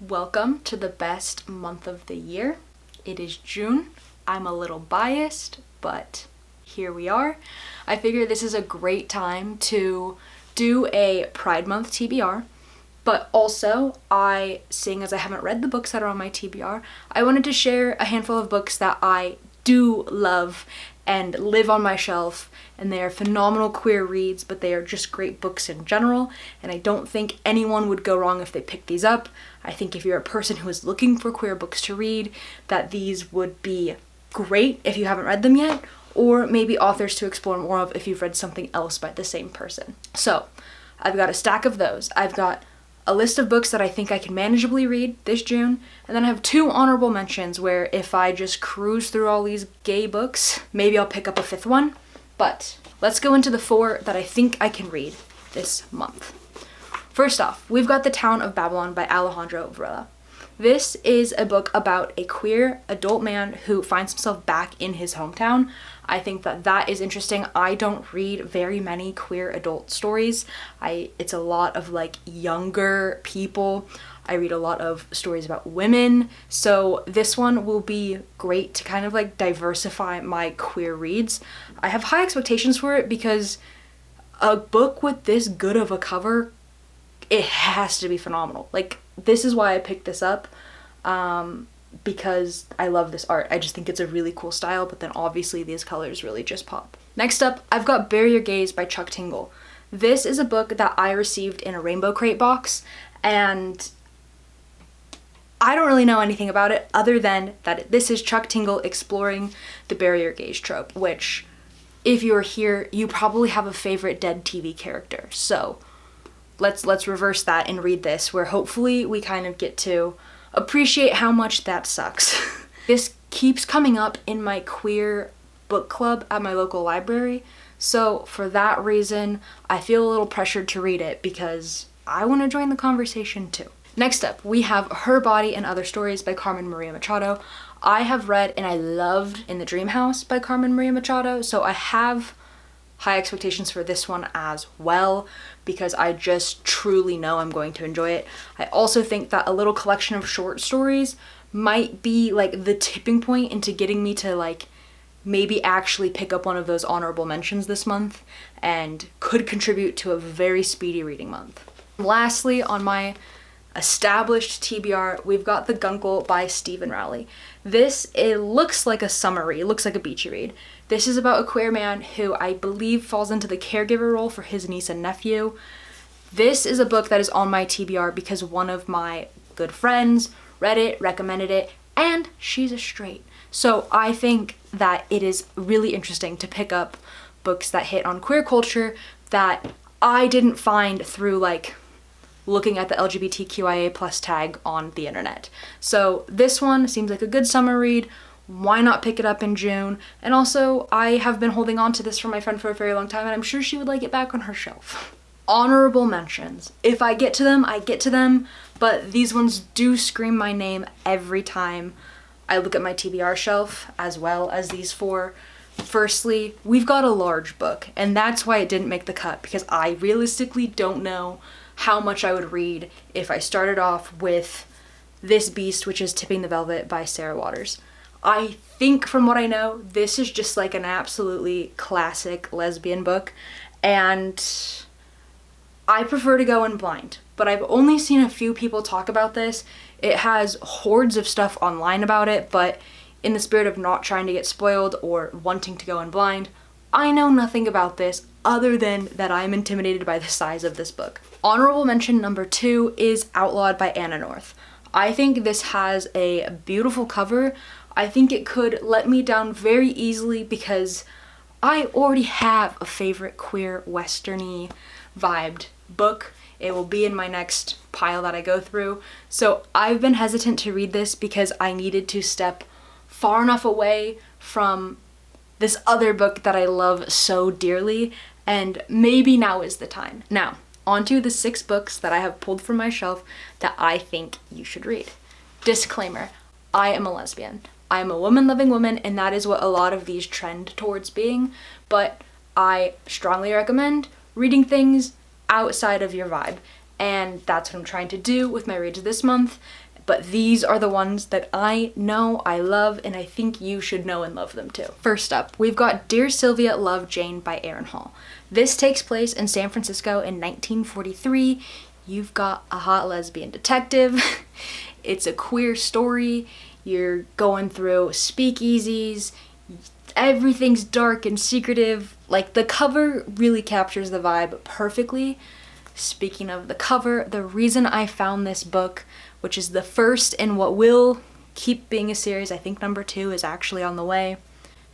Welcome to the best month of the year. It is June. I'm a little biased, but here we are. I figure this is a great time to do a Pride Month TBR, but also seeing as I haven't read the books that are on my TBR, I wanted to share a handful of books that I do love and live on my shelf, and they are phenomenal queer reads, but they are just great books in general, and I don't think anyone would go wrong if they picked these up. I think if you're a person who is looking for queer books to read, that these would be great if you haven't read them yet, or maybe authors to explore more of if you've read something else by the same person. So I've got a stack of those. I've got a list of books that I think I can manageably read this June, and then I have 2 honorable mentions where if I just cruise through all these gay books, maybe I'll pick up a 5th one. But let's go into the 4 that I think I can read this month. First off, we've got The Town of Babylon by Alejandro Varela. This is a book about a queer adult man who finds himself back in his hometown. I think that is interesting. I don't read very many queer adult stories. It's a lot of like younger people. I read a lot of stories about women. So this one will be great to kind of like diversify my queer reads. I have high expectations for it because a book with this good of a cover, it has to be phenomenal. Like, this is why I picked this up, because I love this art. I just think it's a really cool style, but then obviously these colors really just pop. Next up, I've got Bury Your Gaze by Chuck Tingle. This is a book that I received in a Rainbow Crate box, and I don't really know anything about it other than that this is Chuck Tingle exploring the bury your gaze trope, which, if you're here, you probably have a favorite dead TV character. So let's reverse that and read this, where hopefully we kind of get to appreciate how much that sucks. This keeps coming up in my queer book club at my local library, so for that reason, I feel a little pressured to read it because I want to join the conversation too. Next up, we have Her Body and Other Stories by Carmen Maria Machado. I have read and I loved In the Dream House by Carmen Maria Machado, so I have high expectations for this one as well because I just truly know I'm going to enjoy it. I also think that a little collection of short stories might be like the tipping point into getting me to like maybe actually pick up one of those honorable mentions this month and could contribute to a very speedy reading month. Lastly, on my established TBR, we've got The Gungle by Stephen Rowley. It looks like a summer read, it looks like a beachy read. This is about a queer man who I believe falls into the caregiver role for his niece and nephew. This is a book that is on my TBR because one of my good friends read it, recommended it, and she's a straight. So I think that it is really interesting to pick up books that hit on queer culture that I didn't find through like looking at the LGBTQIA plus tag on the internet. So this one seems like a good summer read. Why not pick it up in June? And also, I have been holding on to this for my friend for a very long time, and I'm sure she would like it back on her shelf. Honorable mentions. If I get to them, I get to them, but these ones do scream my name every time I look at my TBR shelf, as well as these 4. Firstly, we've got a large book, and that's why it didn't make the cut, because I realistically don't know how much I would read if I started off with this beast, which is Tipping the Velvet by Sarah Waters. I think from what I know, this is just like an absolutely classic lesbian book, and I prefer to go in blind, but I've only seen a few people talk about this. It has hordes of stuff online about it, but in the spirit of not trying to get spoiled or wanting to go in blind, I know nothing about this other than that I'm intimidated by the size of this book. Honorable mention number 2 is Outlawed by Anna North. I think this has a beautiful cover. I think it could let me down very easily because I already have a favorite queer westerny vibed book. It will be in my next pile that I go through. So I've been hesitant to read this because I needed to step far enough away from this other book that I love so dearly, and maybe now is the time. Now, onto the 6 books that I have pulled from my shelf that I think you should read. Disclaimer, I am a lesbian. I am a woman-loving woman, and that is what a lot of these trend towards being, but I strongly recommend reading things outside of your vibe, and that's what I'm trying to do with my reads this month. but these are the ones that I know, I love, and I think you should know and love them too. First up, we've got Dear Sylvia, Love Jane by Aaron Hall. This takes place in San Francisco in 1943. You've got a hot lesbian detective. It's a queer story. You're going through speakeasies. Everything's dark and secretive. Like, the cover really captures the vibe perfectly. Speaking of the cover, the reason I found this book, which is the first in what will keep being a series, I think number 2 is actually on the way.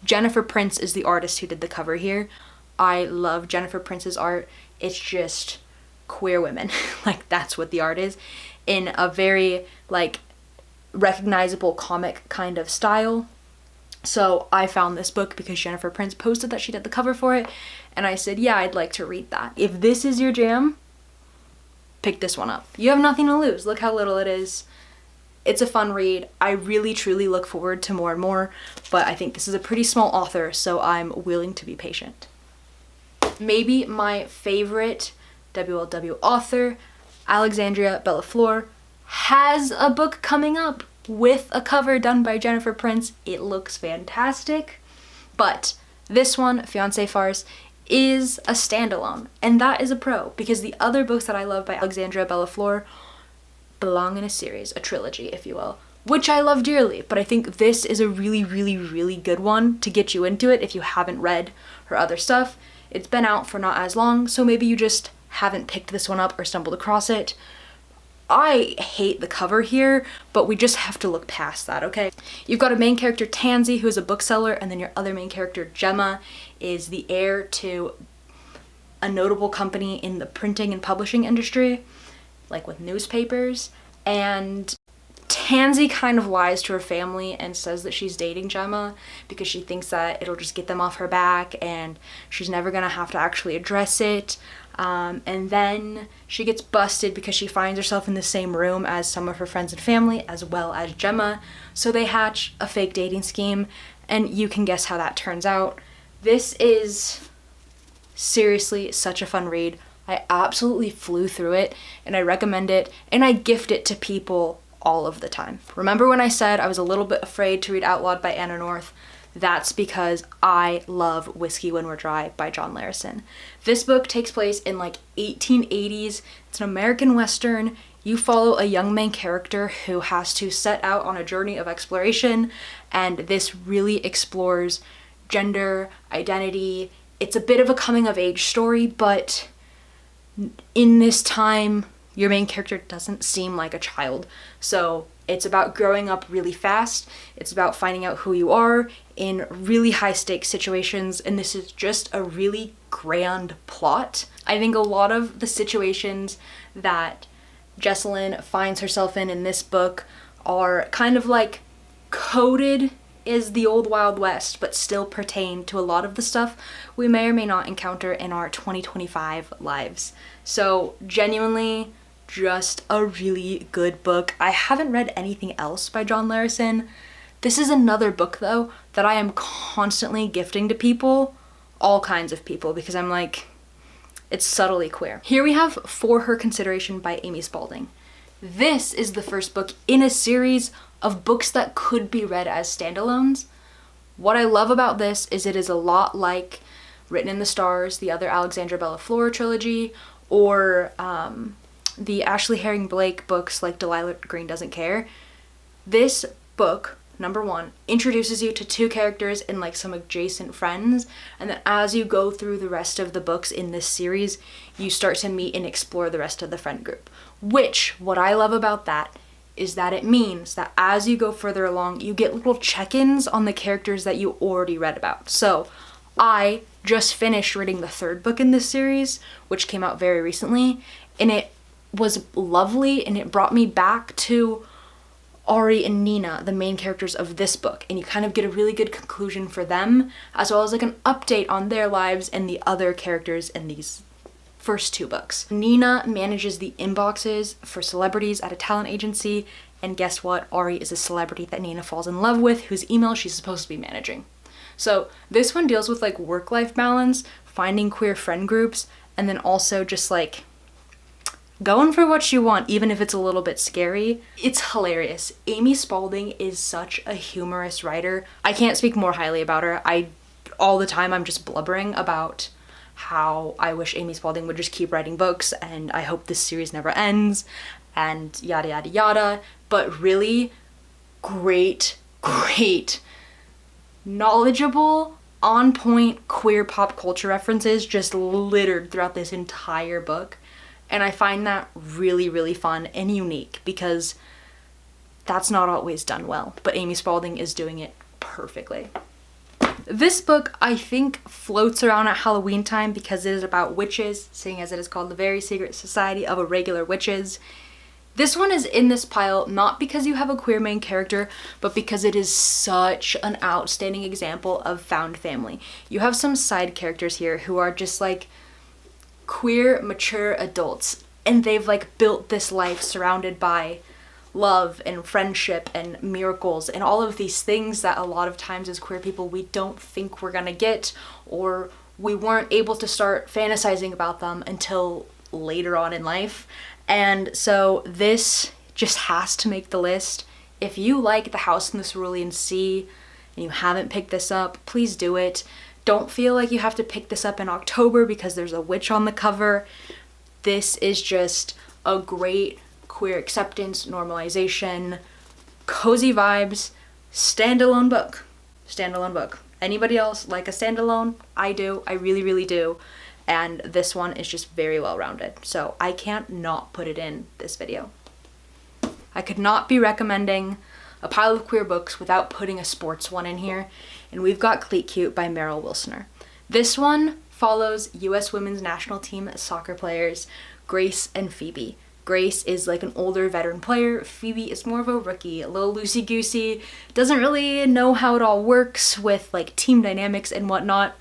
Jennifer Prince is the artist who did the cover here. I love Jennifer Prince's art. It's just queer women. Like, that's what the art is, in a very, like, recognizable comic kind of style. So I found this book because Jennifer Prince posted that she did the cover for it, and I said, yeah, I'd like to read that. If this is your jam, pick this one up. You have nothing to lose. Look how little it is. It's a fun read. I really truly look forward to more and more, but I think this is a pretty small author, so I'm willing to be patient. Maybe my favorite WLW author, Alexandria Bellafleur, has a book coming up with a cover done by Jennifer Prince. It looks fantastic, but this one, Fiance Farce, is a standalone, and that is a pro, because the other books that I love by Alexandria Bellafleur belong in a series, a trilogy, if you will, which I love dearly, but I think this is a really, really, really good one to get you into it if you haven't read her other stuff. It's been out for not as long, so maybe you just haven't picked this one up or stumbled across it. I hate the cover here, but we just have to look past that, okay? You've got a main character, Tansy, who is a bookseller, and then your other main character, Gemma, is the heir to a notable company in the printing and publishing industry, like with newspapers, and Tansy kind of lies to her family and says that she's dating Gemma because she thinks that it'll just get them off her back and she's never gonna have to actually address it. And then she gets busted because she finds herself in the same room as some of her friends and family, as well as Gemma. So they hatch a fake dating scheme, and you can guess how that turns out. This is seriously such a fun read. I absolutely flew through it, and I recommend it, and I gift it to people all of the time. Remember when I said I was a little bit afraid to read Outlawed by Anna North? That's because I love Whiskey When We're Dry by John Larison. This book takes place in like 1880s. It's an American Western. You follow a young main character who has to set out on a journey of exploration, and this really explores gender, identity. It's a bit of a coming of age story, but in this time, your main character doesn't seem like a child. So it's about growing up really fast. It's about finding out who you are in really high stakes situations, and this is just a really grand plot. I think a lot of the situations that Jessalyn finds herself in this book are kind of like coded as the old Wild West, but still pertain to a lot of the stuff we may or may not encounter in our 2025 lives. So genuinely, just a really good book. I haven't read anything else by John Larison. This is another book, though, that I am constantly gifting to people, all kinds of people, because I'm like, it's subtly queer. Here we have For Her Consideration by Amy Spalding. This is the first book in a series of books that could be read as standalones. What I love about this is it is a lot like Written in the Stars, the other Alexandra Bellafleur trilogy, or the Ashley Herring Blake books like Delilah Green Doesn't Care. This book, number one, introduces you to two characters and like some adjacent friends, and then as you go through the rest of the books in this series, you start to meet and explore the rest of the friend group. Which, what I love about that is that it means that as you go further along, you get little check-ins on the characters that you already read about. So I just finished reading the third book in this series, which came out very recently, and it was lovely, and it brought me back to Ari and Nina, the main characters of this book, and you kind of get a really good conclusion for them, as well as like an update on their lives and the other characters in these first two books. Nina manages the inboxes for celebrities at a talent agency, and guess what? Ari is a celebrity that Nina falls in love with, whose email she's supposed to be managing. So this one deals with like work-life balance, finding queer friend groups, and then also just like going for what you want, even if it's a little bit scary. It's hilarious. Amy Spalding is such a humorous writer. I can't speak more highly about her. All the time I'm just blubbering about how I wish Amy Spalding would just keep writing books, and I hope this series never ends, and yada yada yada. But really great, knowledgeable, on point queer pop culture references just littered throughout this entire book. And I find that really, really fun and unique because that's not always done well, but Amy Spalding is doing it perfectly. This book, I think, floats around at Halloween time because it is about witches, seeing as it is called The Very Secret Society of Irregular Witches. This one is in this pile not because you have a queer main character, but because it is such an outstanding example of found family. You have some side characters here who are just like queer, mature adults, and they've like built this life surrounded by love and friendship and miracles and all of these things that a lot of times as queer people we don't think we're gonna get, or we weren't able to start fantasizing about them until later on in life. And so this just has to make the list. If you like The House in the Cerulean Sea and you haven't picked this up, please do it. Don't feel like you have to pick this up in October because there's a witch on the cover. This is just a great queer acceptance, normalization, cozy vibes, standalone book. Standalone book. Anybody else like a standalone? I do. I really, really do. And this one is just very well rounded. So I can't not put it in this video. I could not be recommending a pile of queer books without putting a sports one in here. And we've got Cleat Cute by Meryl Wilsoner. This one follows US women's national team soccer players, Grace and Phoebe. Grace is like an older veteran player. Phoebe is more of a rookie, a little loosey-goosey, doesn't really know how it all works with like team dynamics and whatnot.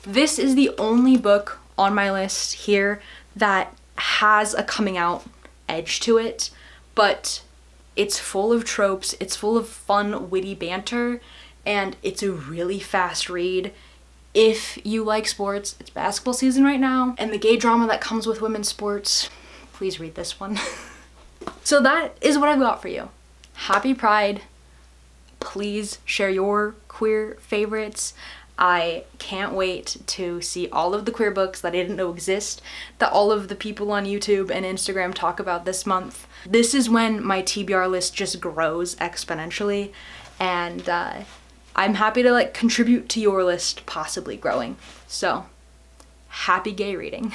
This is the only book on my list here that has a coming out edge to it, but it's full of tropes, it's full of fun, witty banter, and it's a really fast read. If you like sports, it's basketball season right now, and the gay drama that comes with women's sports, please read this one. So that is what I've got for you. Happy Pride. Please share your queer favorites. I can't wait to see all of the queer books that I didn't know exist, that all of the people on YouTube and Instagram talk about this month. This is when my TBR list just grows exponentially, and I'm happy to like contribute to your list possibly growing. So, happy gay reading.